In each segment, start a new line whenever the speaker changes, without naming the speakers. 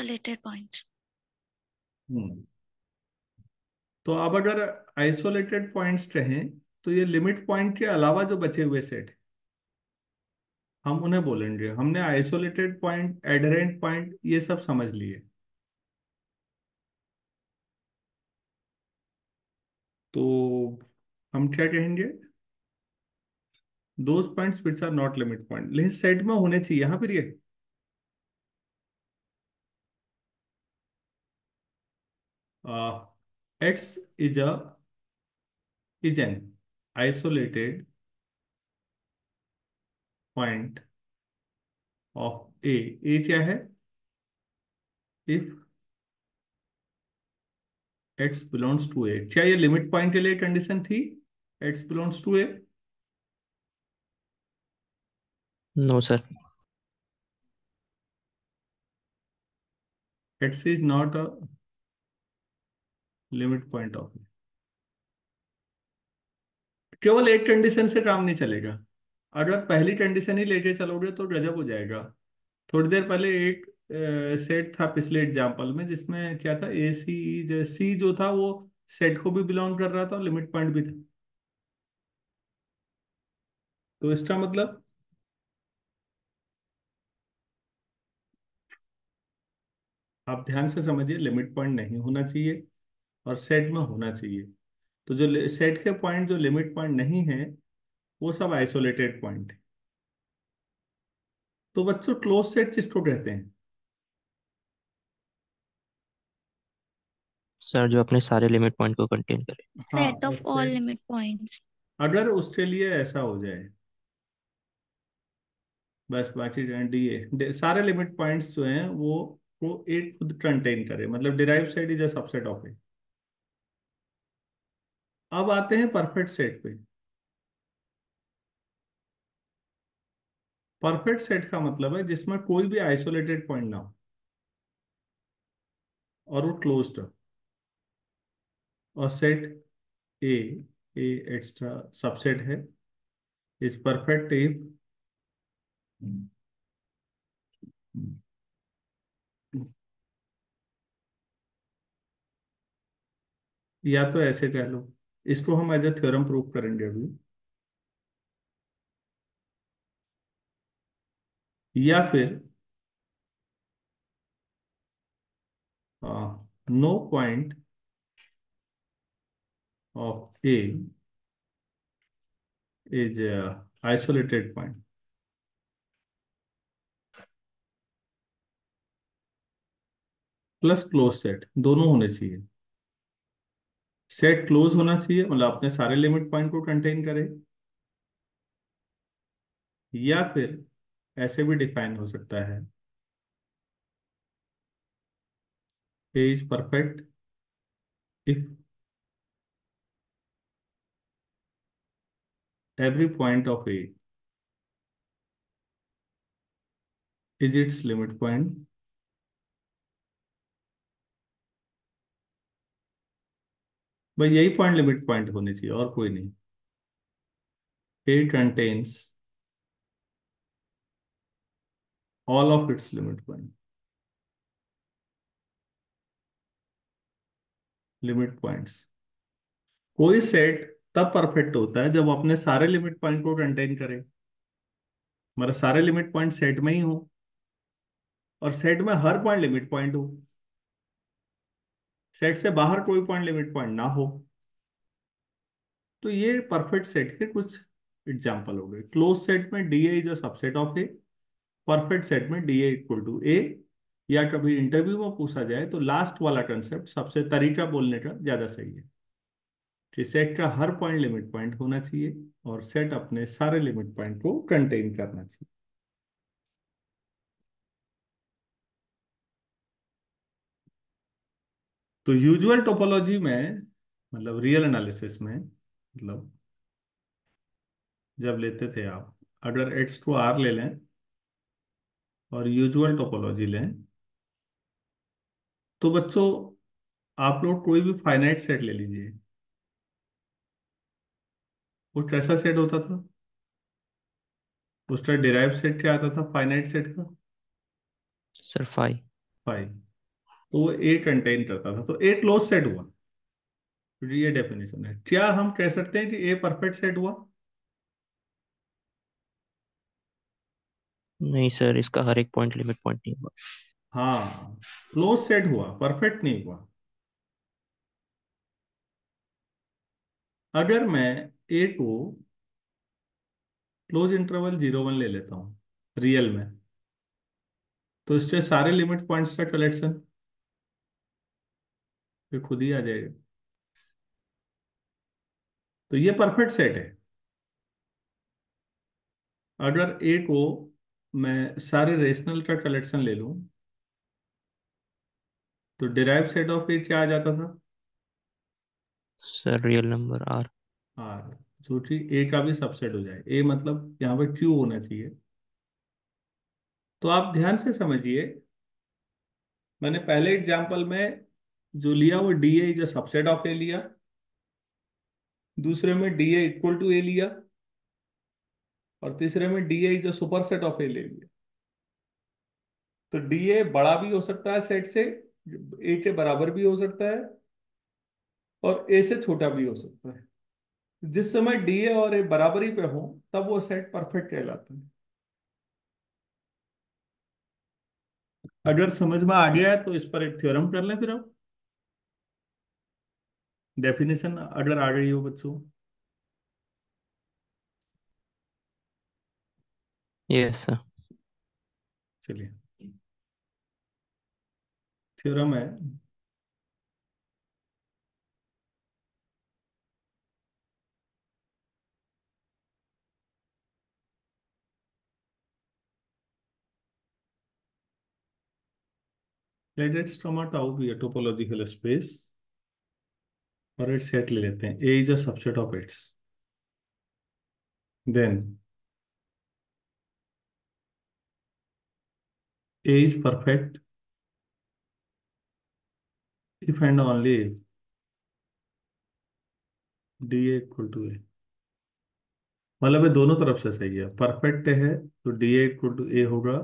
isolated points.
हम्म तो अब अगर आइसोलेटेड पॉइंट्स रहें तो ये लिमिट पॉइंट के अलावा जो बचे हुए सेट हम उन्हें बोलेंगे। हमने आइसोलेटेड पॉइंट, एडहेरेंट पॉइंट, ये सब समझ लिए। तो हम क्या कहेंगे? Those points which are not limit point, लेकिन सेट में होने चाहिए। यहाँ पर ये x is an isolated point of A क्या है? If x belongs to A. क्या ये लिमिट पॉइंट के लिए कंडीशन थी, x belongs to A?
No sir.
X is not a limit point of A. केवल एक कंडीशन से काम नहीं चलेगा। अगर पहली कंडीशन ही लेके चलोगे तो गजब हो जाएगा। थोड़ी देर पहले एक सेट था पिछले एग्जाम्पल में, जिसमें क्या था, ए सी सी जो था वो सेट को भी बिलोंग कर रहा था और लिमिट पॉइंट भी था। तो इसका मतलब आप ध्यान से समझिए, लिमिट पॉइंट नहीं होना चाहिए और सेट में होना चाहिए। तो जो सेट के पॉइंट जो लिमिट पॉइंट नहीं है वो सब आइसोलेटेड पॉइंट है। तो बच्चों, क्लोज सेट किसको कहते हैं?
सर जो अपने सारे लिमिट पॉइंट को कंटेन करे।
हाँ,
Set
और
of all
set
limit points.
अगर उसके लिए ऐसा हो जाए, बस बाकी सारे लिमिट पॉइंट्स जो हैं वो एक खुद कंटेन करे, मतलब derive set is a subset of A. अब आते हैं परफेक्ट सेट पे। परफेक्ट सेट का मतलब है जिसमें कोई भी आइसोलेटेड पॉइंट ना हो और वो क्लोज्ड हो। और सेट ए ए एक्स्ट्रा सबसेट है, इज परफेक्ट इफ या तो ऐसे कह लो, इसको हम एज ए थ्योरम प्रूव करेंगे अभी, या फिर no point of A is isolated point plus close set, दोनों होने चाहिए। सेट क्लोज होना चाहिए, मतलब अपने सारे लिमिट पॉइंट को कंटेन करे, या फिर ऐसे भी डिफाइन हो सकता है, A is perfect if every point of A is its limit point. भाई यही पॉइंट लिमिट पॉइंट होने चाहिए और कोई नहीं। A contains all of its limit point. Limit points, कोई सेट तब परफेक्ट होता है जब वो अपने सारे लिमिट पॉइंट को कंटेन करे, मतलब सारे लिमिट पॉइंट सेट में ही हो और सेट में हर पॉइंट लिमिट पॉइंट हो, सेट से बाहर कोई पॉइंट लिमिट पॉइंट ना हो। तो ये परफेक्ट सेट के कुछ एग्जाम्पल हो गए। क्लोज सेट में D A is a subset of A, perfect set में डी ए इक्वल टू ए। या कभी इंटरव्यू में पूछा जाए तो लास्ट वाला कंसेप्ट सबसे तरीका बोलने का ज्यादा सही है कि सेट का हर पॉइंट लिमिट पॉइंट होना चाहिए और सेट अपने सारे लिमिट पॉइंट को कंटेन करना चाहिए। तो यूजुअल टोपोलॉजी में, मतलब रियल एनालिसिस में, मतलब जब लेते थे आप, अगर एक्स को आर ले लें और यूजुअल टोपोलॉजी लें, तो बच्चों आप लोग कोई भी फाइनाइट सेट ले लीजिए। वो कैसा सेट होता था? उसका डिराइव सेट क्या आता था फाइनाइट सेट का?
सर 5।
फाइव। तो वो ए कंटेन करता था, तो ए क्लोज सेट हुआ। तो ये डेफिनेशन है। क्या हम कह सकते हैं कि ए परफेक्ट सेट हुआ?
नहीं सर, इसका हर एक पॉइंट लिमिट पॉइंट नहीं होगा।
हाँ, क्लोज सेट हुआ, परफेक्ट नहीं हुआ। अगर मैं ए को क्लोज इंटरवल 0 1 ले लेता हूं रियल में, तो इसके सारे लिमिट पॉइंट्स का कलेक्शन फिर खुद ही आ जाएगा। तो ये परफेक्ट सेट है। अगर ए को मैं सारे रेशनल का कलेक्शन ले लूं, तो डिराइव सेट ऑफ ए क्या आ जाता था?
Sir real number R.
R. जो कि ए का भी सबसेट हो जाए, ए मतलब यहाँ पे क्यू होना चाहिए। तो आप ध्यान से समझिए, मैंने पहले एग्जांपल में जो लिया वो D A is a subset of A लिया, दूसरे में D A equal to A लिया, और तीसरे में D A is a superset of A ले लिया। तो डी ए बड़ा भी हो सकता है सेट से, ए के बराबर भी हो सकता है, और ए से छोटा भी हो सकता है। जिस समय डी ए और ए बराबरी पे हो, तब वो सेट परफेक्ट कहलाता है। अगर समझ में आ गया है तो इस पर एक थ्योरम कर लें फिर अब। डेफिनेशन अगर आ गई हो बच्चों।
Yes sir.
चलिए, थ्योरम है। Let its from a tau be a topological space, और एक सेट ले लेते हैं, A is a subset of its. Then A is perfect if and only D A equal to A. मतलब ये दोनों तरफ से सही है। परफेक्ट है तो डी ए इक्वल टू ए होगा,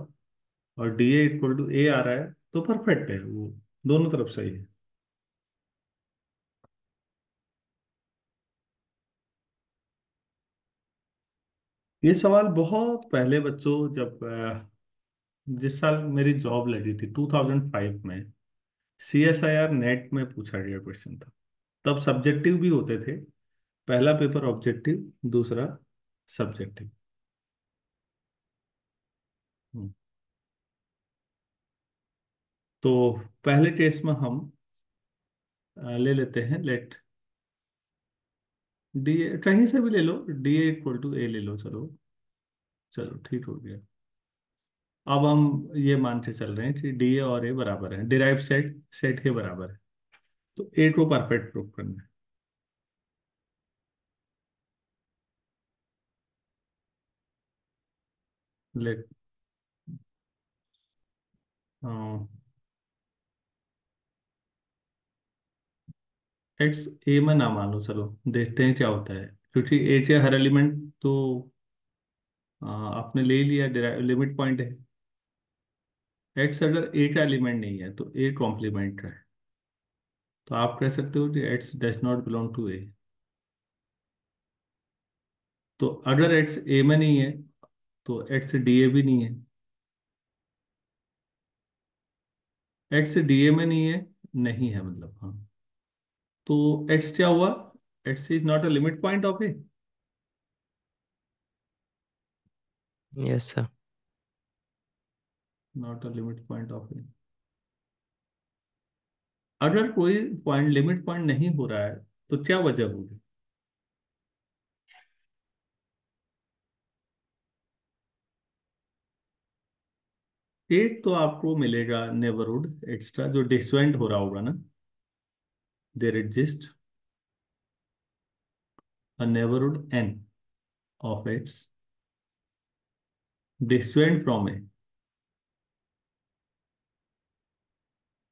और डी ए इक्वल टू ए आ रहा है तो परफेक्ट है वो। दोनों तरफ सही है। ये सवाल बहुत पहले बच्चों, जब जिस साल मेरी जॉब लगी थी 2005 में, C S I R NET में पूछा गया क्वेश्चन था। तब सब्जेक्टिव भी होते थे, पहला पेपर ऑब्जेक्टिव, दूसरा सब्जेक्टिव। तो पहले केस में हम ले लेते हैं, लेट डी, कहीं से भी ले लो, डी ए इक्वल टू ए ले लो, चलो। चलो ठीक हो गया। अब हम ये मान के चल रहे हैं कि डी ए और ए बराबर है, डिराइव सेट सेट के बराबर है। तो ए को परफेक्ट प्रूफ करना है। लेट एक्स ए में ना मानो, चलो देखते हैं क्या होता है। क्योंकि ए के हर एलिमेंट तो आपने ले ही लिया, लिमिट पॉइंट है। एक्स अगर ए का एलिमेंट नहीं है तो ए कॉम्प्लीमेंट है। तो आप कह सकते हो कि x does not belong to A. तो अगर एक्स ए में नहीं है तो एक्स डी ए भी नहीं है। एक्स डी ए में नहीं है, नहीं है मतलब, हाँ। तो एक्स क्या हुआ? X is not a limit point of A.
Yes sir.
Not a limit point of A. अगर कोई पॉइंट लिमिट पॉइंट नहीं हो रहा है तो क्या वजह होगी? एक तो आपको मिलेगा नेबरहुड एक्स्ट्रा, जो डिसजेंट हो रहा होगा ना। There exist a neighbourhood N of its disjoint from A,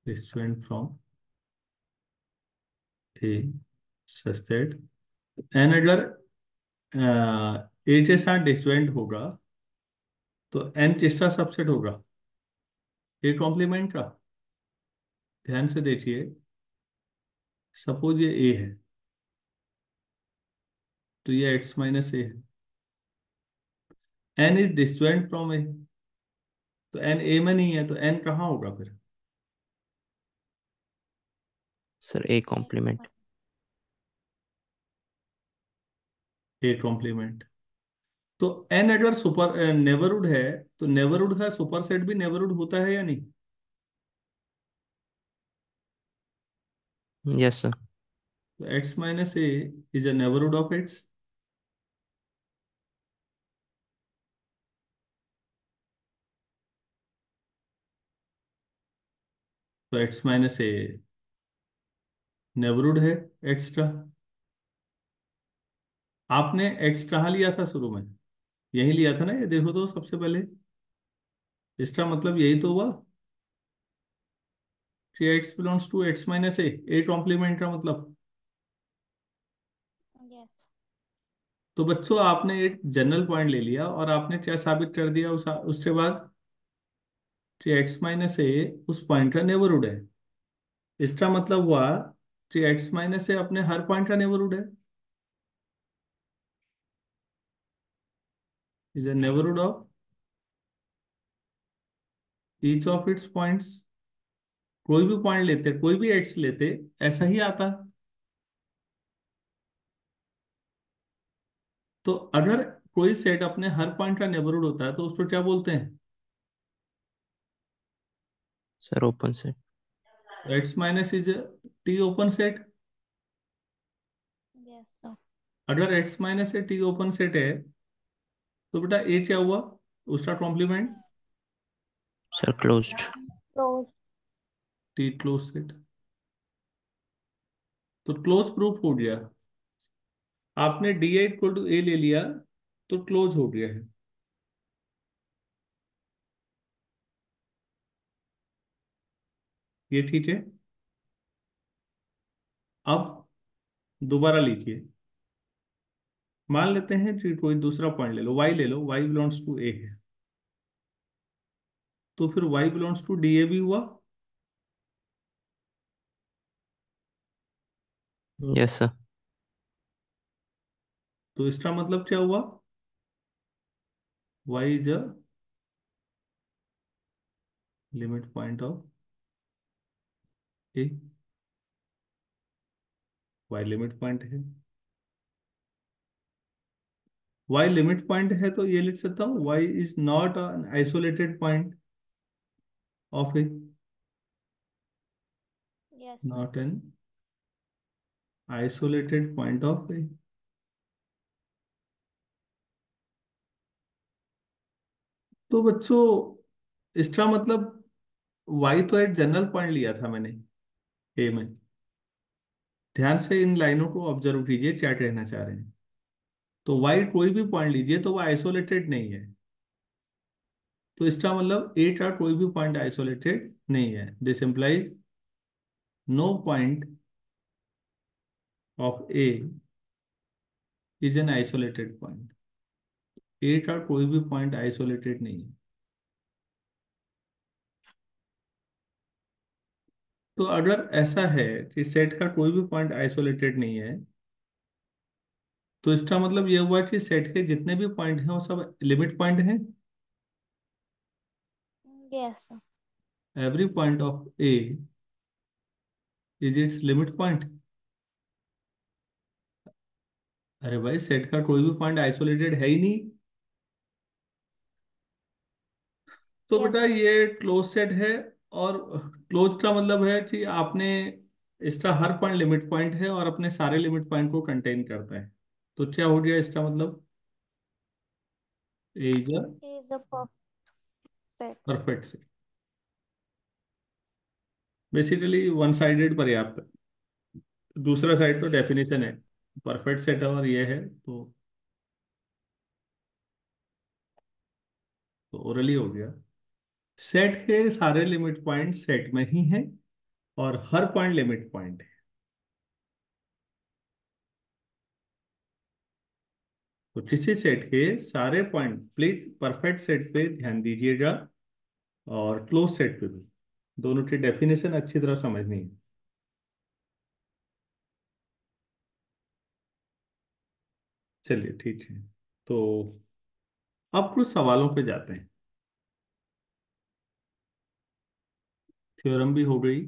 disjoint from A, such that N अगर ए के साथ डिसजेंट होगा तो एन किसका सबसेट होगा? ए कॉम्प्लीमेंट का। ध्यान से देखिए, सपोज ये ए है, तो ये एक्स माइनस ए है। एन इज डिस्जॉइंट फ्रॉम ए, तो एन ए में नहीं है, तो एन कहाँ होगा फिर?
Sir A complement.
A complement. तो एन अगर सुपर नेबरहुड है, तो नेबरहुड का सुपर सेट भी नेबरहुड होता है या नहीं?
Yes sir.
तो x minus A is a neighbourhood of x. तो एक्स माइनस ए नेबरहुड है एक्स का। आपने एक्स कहाँ लिया था शुरू में? यही लिया था ना, ये देखो तो सबसे पहले। इसका मतलब यही तो हुआ कि x belongs to x minus A complement का मतलब।
यस।
तो बच्चों, आपने एक जनरल पॉइंट ले लिया और आपने क्या साबित कर दिया उसके बाद? कि एक्स माइनस ए उस पॉइंट का नेबरहुड है। इसका मतलब हुआ कि एक्स माइनस ए अपने हर पॉइंट का नेबरहुड है, is a neighbourhood of each of its points. कोई भी पॉइंट लेते, कोई भी एक्स लेते, ऐसा ही आता। तो अगर कोई सेट अपने हर पॉइंट का नेबरहुड होता है तो उसको क्या बोलते हैं?
Sir open set.
X minus is T open set.
Yes sir.
अगर x minus A T open set है, तो बेटा ए क्या हुआ? उसका complement
sir closed.
Close.
T close set. तो क्लोज प्रूफ हो गया। आपने डी इक्वल टू ए ले लिया, तो क्लोज हो गया है। ये ठीक है। अब दोबारा लीजिए। मान लेते हैं कि कोई दूसरा पॉइंट ले लो, वाई ले लो, वाई बिलोंग्स टू ए है, तो फिर y belongs to D A भी हुआ।
Yes sir.
तो इसका मतलब क्या हुआ? Y is a limit point of A. Y limit point है। वाई लिमिट पॉइंट है, तो ये लिख सकता हूँ, y is not an isolated point of A.
Yes sir.
Not an isolated point of A. तो बच्चों, इसका मतलब वाई तो एक जनरल पॉइंट लिया था मैंने ए में। ध्यान से इन लाइनों को ऑब्जर्व कीजिए, क्या कहना चाह रहे हैं। तो वाई कोई भी पॉइंट लीजिए, तो वो आइसोलेटेड नहीं है। तो इसका मतलब ए का कोई भी पॉइंट आइसोलेटेड नहीं है। This implies no point of A is an isolated point. A का कोई भी पॉइंट आइसोलेटेड नहीं है। तो अगर ऐसा है कि सेट का कोई भी पॉइंट आइसोलेटेड नहीं है, तो इसका मतलब यह हुआ कि सेट के जितने भी पॉइंट हैं वो सब लिमिट पॉइंट हैं।
Yes sir.
Every point of A is its limit point. अरे भाई, सेट का कोई भी पॉइंट आइसोलेटेड है ही नहीं। तो
यस
बेटा
सर।
ये क्लोज सेट है। और क्लोज का मतलब है कि आपने इसका हर पॉइंट लिमिट पॉइंट है और अपने सारे लिमिट पॉइंट को कंटेन करता है। तो क्या हो गया इसका मतलब? A is a
is a perfect.
Perfect set. Basically one sided पर्याप्त है। दूसरा साइड तो डेफिनेशन है, परफेक्ट सेट और ये है, तो ओरली हो गया। सेट के सारे लिमिट पॉइंट सेट में ही है और हर पॉइंट लिमिट पॉइंट है। तो किसी सेट के सारे पॉइंट, प्लीज परफेक्ट सेट पे ध्यान दीजिएगा और क्लोज सेट पे भी। दोनों की डेफिनेशन अच्छी तरह समझनी है। चलिए ठीक है, तो अब कुछ सवालों पे जाते हैं। थ्योरम भी हो गई,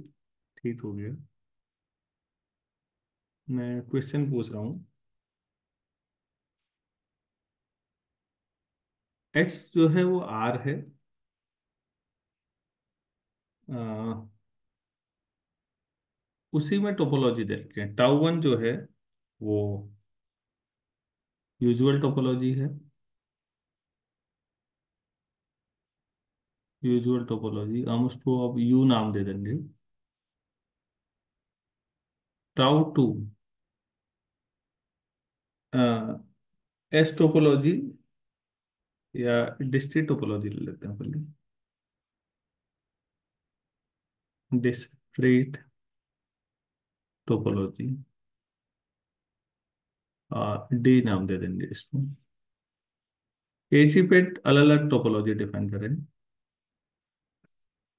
ठीक हो गया। मैं क्वेश्चन पूछ रहा हूँ। एक्स जो है वो आर है। अ, उसी में टोपोलॉजी देखते हैं। टाउ वन जो है वो यूजुअल टोपोलॉजी है। यूजुअल टोपोलॉजी हम उसको अब यू नाम दे देंगे। टाउ टू एस टोपोलॉजी या डिस्क्रीट टोपोलॉजी ले लेते हैं पहले। डिस्क्रीट टोपोलॉजी, डी नाम दे देंगे इसको। एक ही पे अलग अलग टोपोलॉजी डिफाइन करें।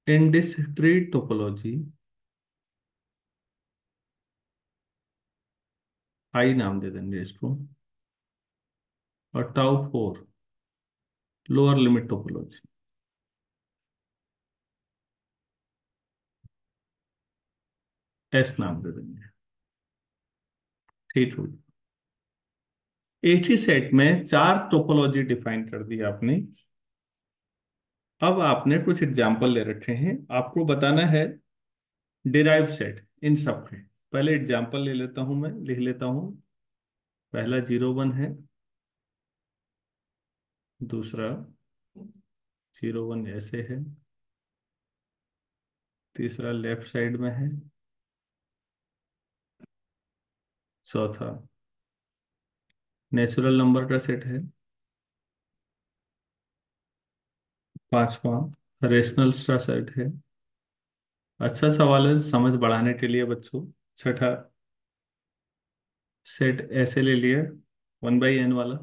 इन डिस्क्रीट टोपोलॉजी आई नाम दे देंगे इसको। और tau four lower limit topology, S नाम दे देंगे। ठीक हो, एक ही सेट में चार टोपोलॉजी डिफाइन कर दी आपने। अब आपने कुछ एग्जाम्पल ले रखे हैं, आपको बताना है डिराइव सेट इन सब के। पहले एग्जाम्पल ले लेता हूं, मैं लिख लेता हूं। पहला 0 1 है, दूसरा 0 1 ऐसे है, तीसरा लेफ्ट साइड में है, चौथा नेचुरल नंबर का सेट है, पांचवा रेशनल का सेट है। अच्छा सवाल है समझ बढ़ाने के लिए बच्चों। छठा सेट ऐसे ले लिया, 1/n वाला।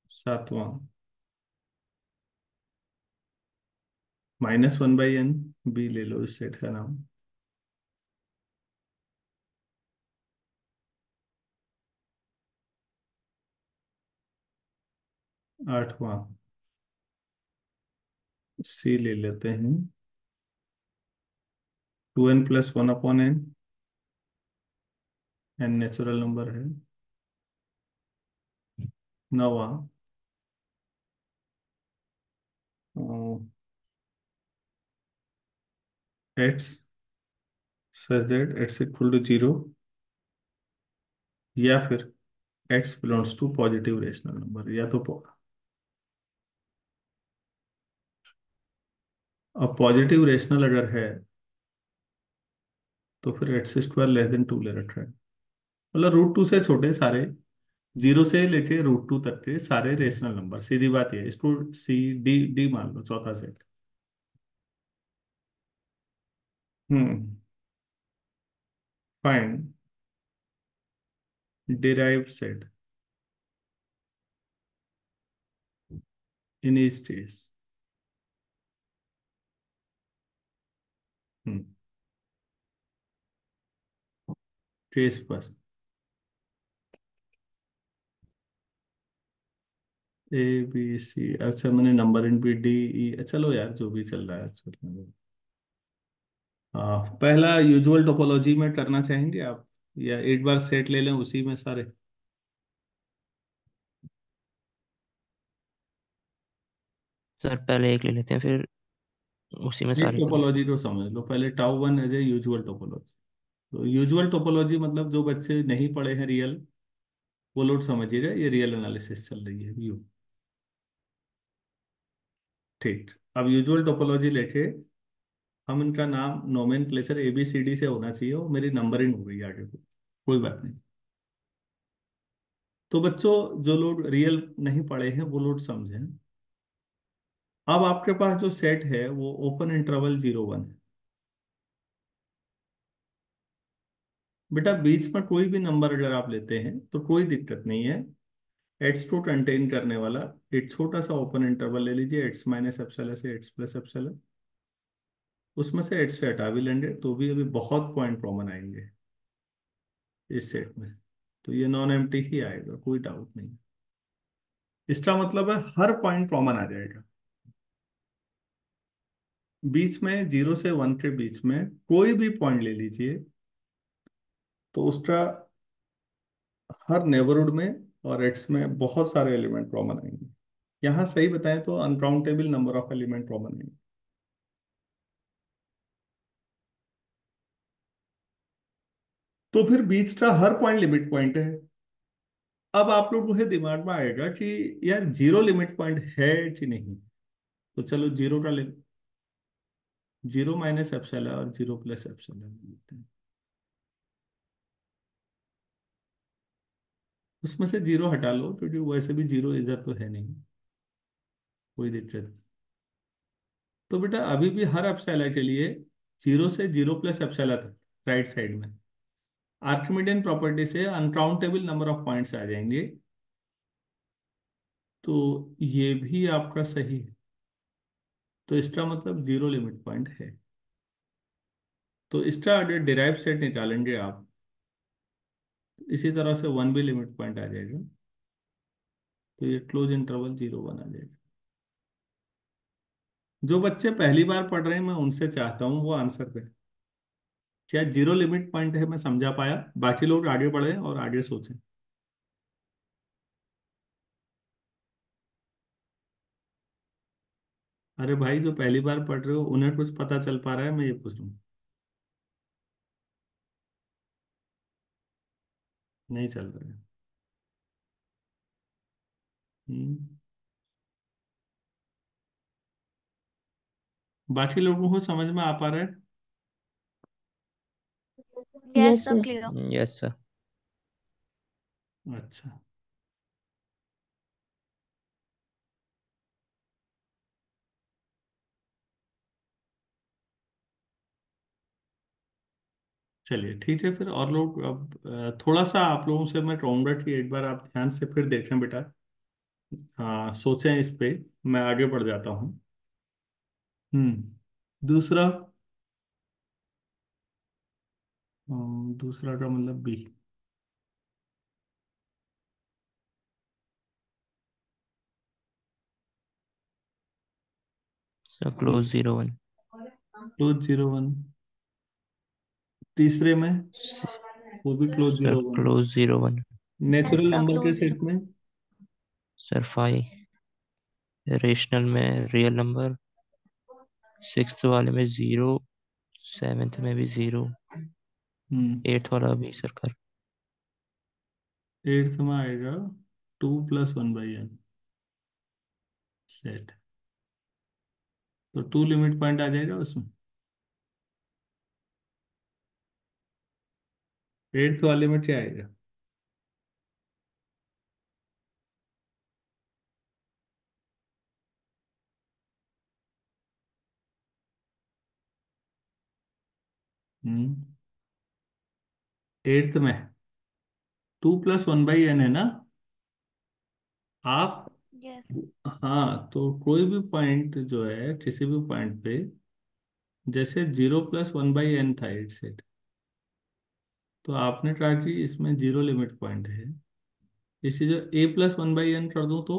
सातवां -1/n, बी ले लो इस सेट का नाम। आठवां सी ले लेते हैं, 2n+1/n, n नेचुरल नंबर है। नौवां x such that x equal to 0, या फिर x belongs to positive rational number, या तो अब पॉजिटिव रेशनल अगर है तो फिर x² <2 ले रखा है। मतलब √2 से छोटे सारे, 0 से लेके √2 तक के सारे रेशनल नंबर, सीधी बात है। इसको सी डी डी मान लो, चौथा set. Hmm find derived set in each case. Hmm case first, A B C. अच्छा मैंने number in B D E, चलो यार जो भी चल रहा है चलने दो। हाँ, पहला यूजुअल टोपोलॉजी में करना चाहेंगे आप, या एक बार सेट ले लें उसी में सारे।
सर पहले एक ले लेते हैं, फिर उसी में
एक
सारे करें।
टोपोलॉजी को समझ लो पहले, tau one as a usual topology. तो यूजुअल टोपोलॉजी मतलब जो बच्चे नहीं पढ़े हैं रियल, वो लोग समझिएगा, ये रियल एनालिसिस चल रही है यू। ठीक, अब यूजुअल टोपोलॉजी लेके हम इनका नाम नोमेनक्लेचर ABCD से होना चाहिए, और मेरी नंबरिंग हो गई आगे को, कोई बात नहीं। तो बच्चों जो लोग रियल नहीं पढ़े हैं वो लोग समझें। अब आपके पास जो सेट है वो ओपन इंटरवल 0 1 है। बेटा बीच में कोई भी नंबर अगर आप लेते हैं तो कोई दिक्कत नहीं है, एट्स को कंटेन करने वाला एक छोटा सा ओपन इंटरवल ले लीजिए, एट्स माइनस एप्सिलॉन से एट्स प्लस एप्सिलॉन, उसमें से एट्स से हटा भी लेंगे तो भी अभी बहुत पॉइंट कॉमन आएंगे इस सेट में, तो ये नॉन एम्प्टी ही आएगा, कोई डाउट नहीं। इसका मतलब है हर पॉइंट कॉमन आ जाएगा। बीच में 0 से 1 के बीच में कोई भी पॉइंट ले लीजिए तो उसका हर नेबरहुड में और एट्स में बहुत सारे एलिमेंट कॉमन आएंगे। यहाँ सही बताएं तो uncountable number of element common आएंगे। तो फिर बीच का हर पॉइंट लिमिट पॉइंट है। अब आप लोगों के दिमाग में आएगा कि यार जीरो लिमिट पॉइंट है कि नहीं, तो चलो जीरो का लिमिट, जीरो माइनस एप्सिलॉन और जीरो प्लस एप्सिलॉन लेते हैं। उसमें से जीरो हटा लो क्योंकि वैसे भी जीरो इधर तो है नहीं, कोई दिक्कत नहीं। तो बेटा अभी भी हर एप्सिलॉन के लिए 0 से 0 प्लस एप्सिलॉन तक राइट साइड में आर्किमिडियन प्रॉपर्टी से अनकाउंटेबल नंबर ऑफ पॉइंट्स आ जाएंगे, तो ये भी आपका सही है। तो इसका मतलब जीरो लिमिट पॉइंट है। तो इसका अगर डिराइव सेट निकालेंगे आप, इसी तरह से वन भी लिमिट पॉइंट आ जाएगा, तो ये क्लोज इंटरवल 0 1 आ जाएगा। जो बच्चे पहली बार पढ़ रहे हैं मैं उनसे चाहता हूँ वो आंसर करें, क्या जीरो लिमिट पॉइंट है, मैं समझा पाया? बाकी लोग आगे बढ़े और आगे सोचें। अरे भाई जो पहली बार पढ़ रहे हो उन्हें कुछ पता चल पा रहा है, मैं ये पूछ रहा हूँ। नहीं चल रहा है। हम्म। बाकी लोगों को समझ में आ पा रहा है?
यस
यस
सब
सर।
क्लियर।
Yes sir.
अच्छा, चलिए ठीक है फिर। और लोग अब थोड़ा सा आप लोगों से मैं कहूंगा कि एक बार आप ध्यान से फिर देखें बेटा, हाँ सोचें इस पे, मैं आगे बढ़ जाता हूँ। दूसरा, दूसरा का मतलब बी।
Sir close 0 1।
क्लोज 0 1। तीसरे में वो भी close
sir
0 1।
Close 0 1।
Natural
yes sir
number के
क्लोज
सेट में
सर 5। रेशनल में रियल नंबर, सिक्स्थ वाले में 0, सेवेंथ में भी 0, एट्थ वाला भी सर कर।
एट्थ में आएगा 2 + 1/n सेट, तो टू लिमिट पॉइंट आ जाएगा उसमें। एट्थ वाले में क्या आएगा? हम्म। एट्थ में 2 + 1/n है ना आप?
यस।
हाँ, तो कोई भी पॉइंट जो है किसी भी पॉइंट पे, जैसे 0 + 1/n था एट सेट, तो आपने कहा कि इसमें जीरो लिमिट पॉइंट है, इसी जो a + 1/n कर दूं तो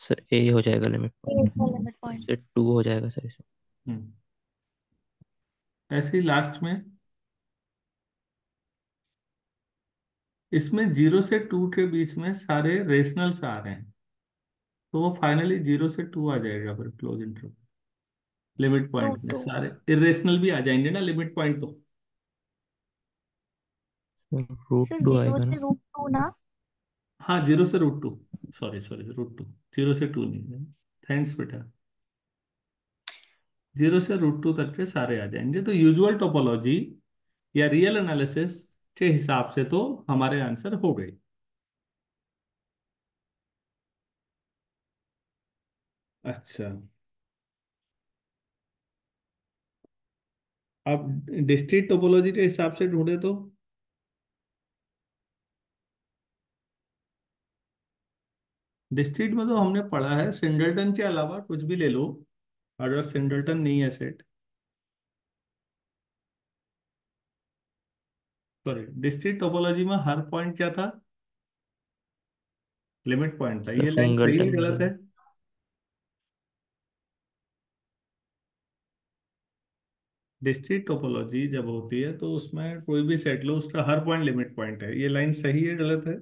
सर ए हो जाएगा limit point,
at limit point.
इससे 2 हो जाएगा सर इसमें।
हम्म, ऐसे ही लास्ट में इसमें 0 से 2 के बीच में सारे रेशनल्स आ रहे हैं, तो वो फाइनली 0 से 2 आ जाएगा फिर close interval limit
two
point में,
टू
सारे इरेशनल भी आ जाएंगे ना लिमिट पॉइंट तो।
रूट
सर
2
जीरो
आएगा
से
ना।
रूट टू ना।
हाँ 0 से √2, सॉरी सॉरी √2, 0 से 2 नहीं। थैंक्स बेटा। 0 से √2 तक के सारे आ जाएंगे, तो यूजुअल टोपोलॉजी या रियल एनालिसिस के हिसाब से तो हमारे आंसर हो गए। अच्छा, आप डिस्क्रीट टोपोलॉजी के हिसाब से ढूंढे तो डिस्क्रीट में तो हमने पढ़ा है सिंगलटन के अलावा कुछ भी ले लो, अगर सिंगलटन नहीं है सेट, सॉरी डिस्क्रीट टोपोलॉजी में हर पॉइंट क्या था, लिमिट पॉइंट था।
सर
ये लाइन सही है
सिंगलटन
गलत है? डिस्क्रीट टोपोलॉजी जब होती है तो उसमें कोई भी सेट लो, उसका हर पॉइंट लिमिट पॉइंट है। ये लाइन सही है गलत है?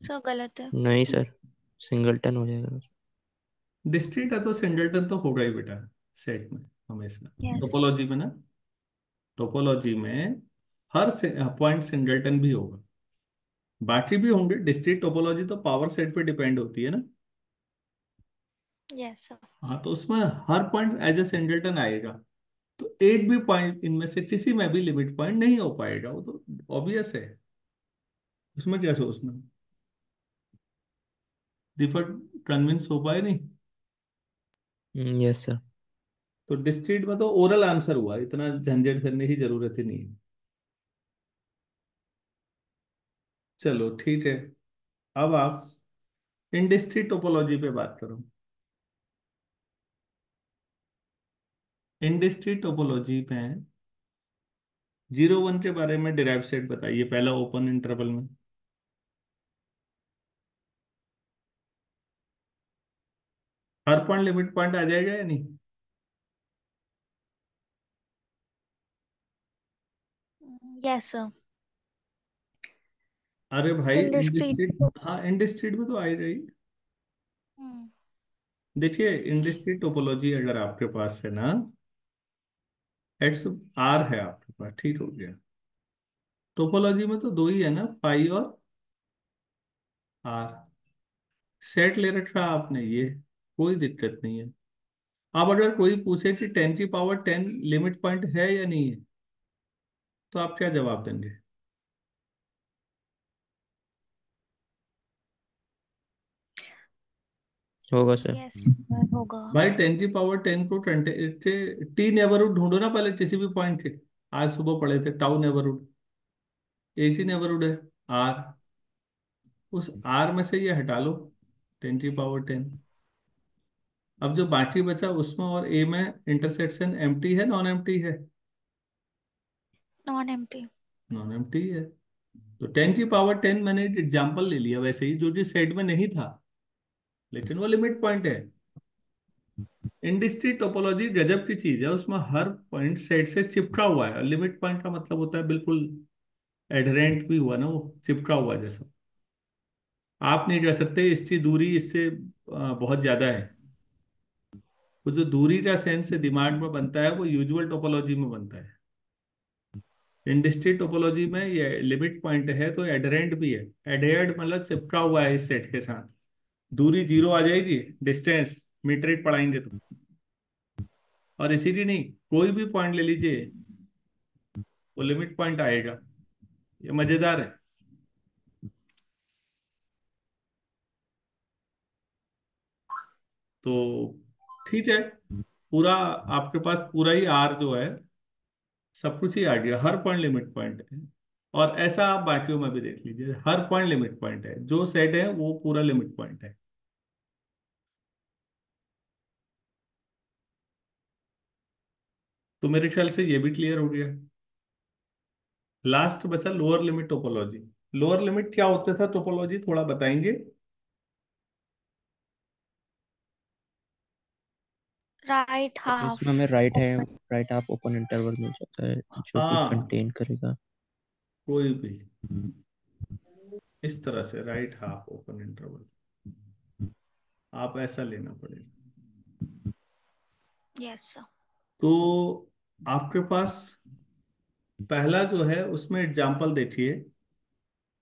सर गलत है।
नहीं सर, सिंगलटन हो जाएगा।
डिस्क्रीट है तो सिंगलटन तो होगा ही बेटा सेट में हमेशा।
यस।
टोपोलॉजी में ना, टोपोलॉजी में हर पॉइंट सिंगलटन भी होगा, बाकी भी होंगे। डिस्क्रीट टोपोलॉजी तो पावर सेट पे डिपेंड होती है ना।
Yes sir.
हाँ, तो उसमें हर पॉइंट एज ए सिंगलटन आएगा। तो एक भी पॉइंट इनमें से किसी में भी लिमिट पॉइंट नहीं हो पाएगा, वो तो ऑब्वियस है। उसमें क्या सोचना, दीपक कन्विंस हो पाए नहीं?
Yes sir.
तो डिस्क्रीट में तो ओरल आंसर हुआ, इतना झंझट करने की जरूरत ही नहीं है। चलो ठीक है, अब आप इंडिस्क्रीट टोपोलॉजी पे बात करो। इंडिस्क्रीट टोपोलॉजी में 0 1 के बारे में डिराइव सेट बताइए पहला ओपन इंटरवल में। हर पॉइंट लिमिट पॉइंट आ जाएगा या नहीं?
Yes sir.
अरे भाई
इंडस्ट्री।
इंडिस्क्रीट, हाँ इंडिस्क्रीट में तो आ ही रही।
हम्म।
देखिए इंडिस्क्रीट टोपोलॉजी अगर आपके पास है ना, एक्स आर है आपके पास, ठीक हो गया। टोपोलॉजी में तो दो ही है ना, पाई और आर। सेट ले रखा है आपने, ये कोई दिक्कत नहीं है। अब अगर कोई पूछे कि 10 की पावर 10 लिमिट पॉइंट है या नहीं है, तो आप क्या जवाब देंगे?
होगा सर।
यस होगा।
भाई 10 की पावर 10 को टी नेबरहुड ढूंढो ना पहले किसी भी पॉइंट के। आज सुबह पढ़े थे टाउ नेबरहुड, एक ही नेबरहुड है, आर। उस आर में से ये हटा लो 10 की पावर 10। अब जो बाकी बचा उसमें और ए में इंटरसेक्शन एम्प्टी है नॉन एम्प्टी है?
Non empty.
नॉन एम्प्टी है। तो 10 की पावर 10 मैंने एक एग्जाम्पल ले लिया वैसे ही, जो कि सेट में नहीं था, लेकिन वो लिमिट पॉइंट है। इंडस्ट्री टोपोलॉजी गजब की चीज है, उसमें हर पॉइंट सेट से चिपका हुआ है। लिमिट पॉइंट का मतलब होता है बिल्कुल एडहेरेंट भी हुआ ना, वो चिपका हुआ जैसा। आप नहीं कह सकते इसकी दूरी इससे बहुत ज्यादा है। वो जो दूरी का सेंस से दिमाग में बनता है वो यूजुअल टोपोलॉजी में बनता है। इंडस्ट्री टोपोलॉजी में ये लिमिट पॉइंट है तो एडहेरेंट भी है। एडहेर्ड मतलब चिपका हुआ है इस सेट के साथ। दूरी 0 आ जाएगी, डिस्टेंस मीट्रिक पढ़ाएंगे तो। और इसीलिए नहीं, कोई भी पॉइंट ले लीजिए वो लिमिट पॉइंट आएगा। ये मजेदार है। तो ठीक है, पूरा आपके पास पूरा ही आर जो है, सब कुछ ही आ गया, हर पॉइंट लिमिट पॉइंट है। और ऐसा आप बाकियों में भी देख लीजिए, हर पॉइंट लिमिट पॉइंट है, जो सेट है वो पूरा लिमिट पॉइंट है। तो मेरे ख्याल से ये भी क्लियर हो गया। लास्ट बचा lower limit topology. Lower limit क्या होता था टोपोलॉजी, थोड़ा बताएंगे?
राइट
इसमें
हाफ
हमें
open.
Right half open interval मिल जाता है, जो कि
हाँ,
कंटेन करेगा।
कोई भी इस तरह से राइट हाफ ओपन इंटरवल, आप ऐसा लेना पड़ेगा।
Yes sir.
तो आपके पास पहला जो है उसमें एग्जाम्पल देखिए,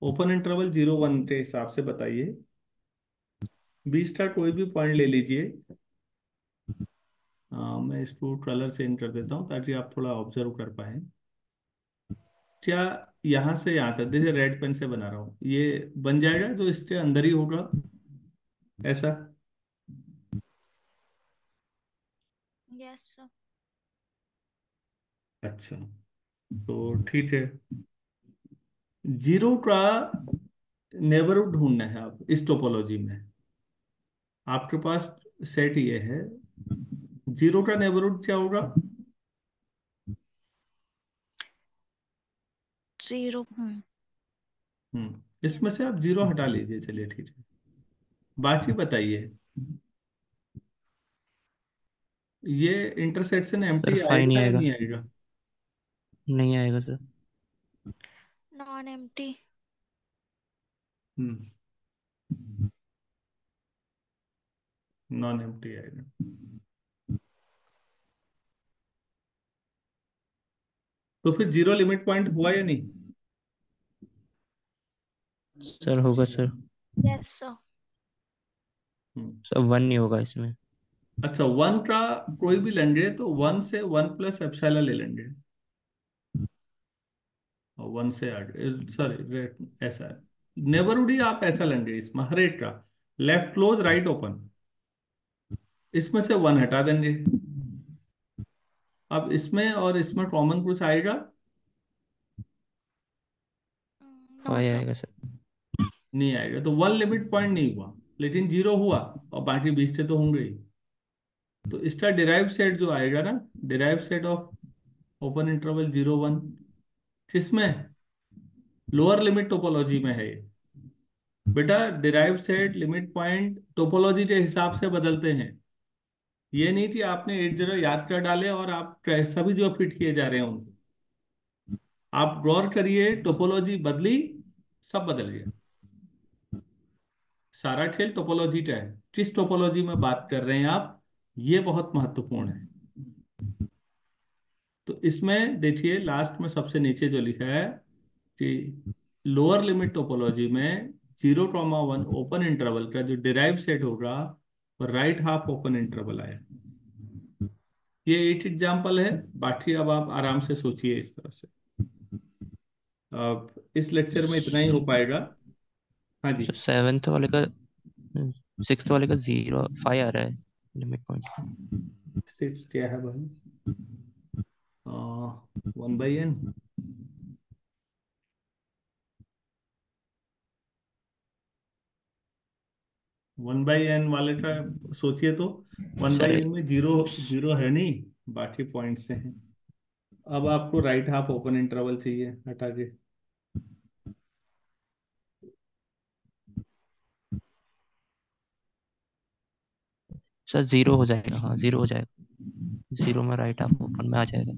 ओपन इंटरवल 0 1 के हिसाब से बताइए। 20 का कोई भी पॉइंट ले लीजिए। मैं इसको कलर चेंज कर देता हूँ ताकि आप थोड़ा ऑब्जर्व कर पाए। क्या यहाँ से यहाँ तक, देखिए रेड पेन से बना रहा हूँ, ये बन जाएगा जो इसके अंदर ही होगा ऐसा।
Yes sir.
अच्छा, तो ठीक है। जीरो का नेबरहुड ढूंढना है आप इस टोपोलॉजी में। आपके पास सेट ये है, जीरो का नेबरहुड क्या होगा?
जीरो।
इसमें
यस।
से आप जीरो हटा लीजिए, चलिए ठीक है। बाकी बताइए, ये इंटरसेक्शन
सर
एम्प्टी
फाइव नहीं
आएगा या
आएगा।
नहीं आएगा?
नहीं आएगा सर।
Non empty.
Hmm non empty आएगा। तो फिर जीरो लिमिट पॉइंट हुआ या नहीं?
सर होगा sir.
Yes sir.
Hmm
sir one नहीं होगा इसमें।
अच्छा, वन का कोई भी लेंगे तो वन से वन प्लस एप्सिलॉन ले लेंगे, और वन से आगे, सॉरी, ऐसा है। नेबरहुड ही आप ऐसा लेंगे इसमें, हर एक का लेफ्ट क्लोज राइट ओपन, इसमें से वन हटा देंगे। अब इसमें और इसमें कॉमन कुछ आएगा?
No
five
sir.
आएगा सर।
नहीं आएगा, तो वन लिमिट पॉइंट नहीं हुआ, लेकिन जीरो हुआ, और बाकी 20 से तो होंगे ही। तो इसका डिराइव सेट जो आएगा ना, derive set of open interval 0 1, किसमें? लोअर लिमिट टोपोलॉजी में है ये। बेटा, derive set limit point topology के हिसाब से बदलते हैं। ये नहीं कि आपने एक जगह याद कर डाले और आप सभी जो फिट किए जा रहे हैं उनको। आप गौर करिए, टोपोलॉजी बदली, सब बदल गया। सारा खेल टोपोलॉजी का है, किस टोपोलॉजी में बात कर रहे हैं आप, ये बहुत महत्वपूर्ण है। तो इसमें देखिए, लास्ट में सबसे नीचे जो लिखा है कि लोअर लिमिट टोपोलॉजी में 0 1 ओपन इंटरवल का जो डिराइव सेट होगा वो राइट हाफ ओपन इंटरवल आया। ये एक एग्जाम्पल है, बाकी अब आप आराम से सोचिए इस तरह से। अब इस लेक्चर में इतना ही हो पाएगा। हाँ जी।
सर सेवेंथ वाले का, सिक्स्थ वाले का जीरो फाइव आ रहा है लिमिट पॉइंट का।
सिक्स क्या है भाई? 1/n। 1/n वाले का सोचिए तो, वन
सर
बाई एन में जीरो, जीरो है नहीं, बाकी पॉइंट से हैं। अब आपको राइट हाफ ओपन इंटरवल चाहिए, हटा के।
सर जीरो हो जाएगा, हाँ जीरो हो जाएगा, जीरो में राइट हाफ ओपन में आ जाएगा।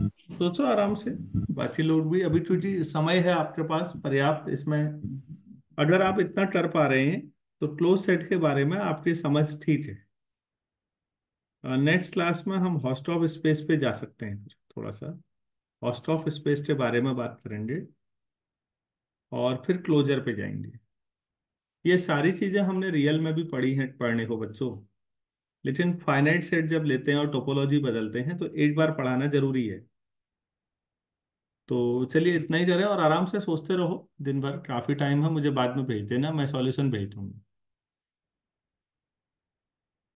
सोचो आराम से, बाकी लोग भी, अभी क्योंकि समय है आपके पास पर्याप्त इसमें। अगर आप इतना कर पा रहे हैं तो क्लोज सेट के बारे में आपकी समझ ठीक है। नेक्स्ट क्लास में हम हॉस्ट ऑफ स्पेस पे जा सकते हैं, थोड़ा सा हॉस्ट ऑफ स्पेस के बारे में बात करेंगे, और फिर क्लोजर पे जाएंगे। ये सारी चीजें हमने रियल में भी पढ़ी हैं पढ़ने को बच्चों, लेकिन फाइनाइट सेट जब लेते हैं और टोपोलॉजी बदलते हैं तो एक बार पढ़ाना जरूरी है। तो चलिए इतना ही करें, और आराम से सोचते रहो दिन भर, काफी टाइम है, मुझे बाद में भेज देना, मैं सॉल्यूशन भेज दूंगा।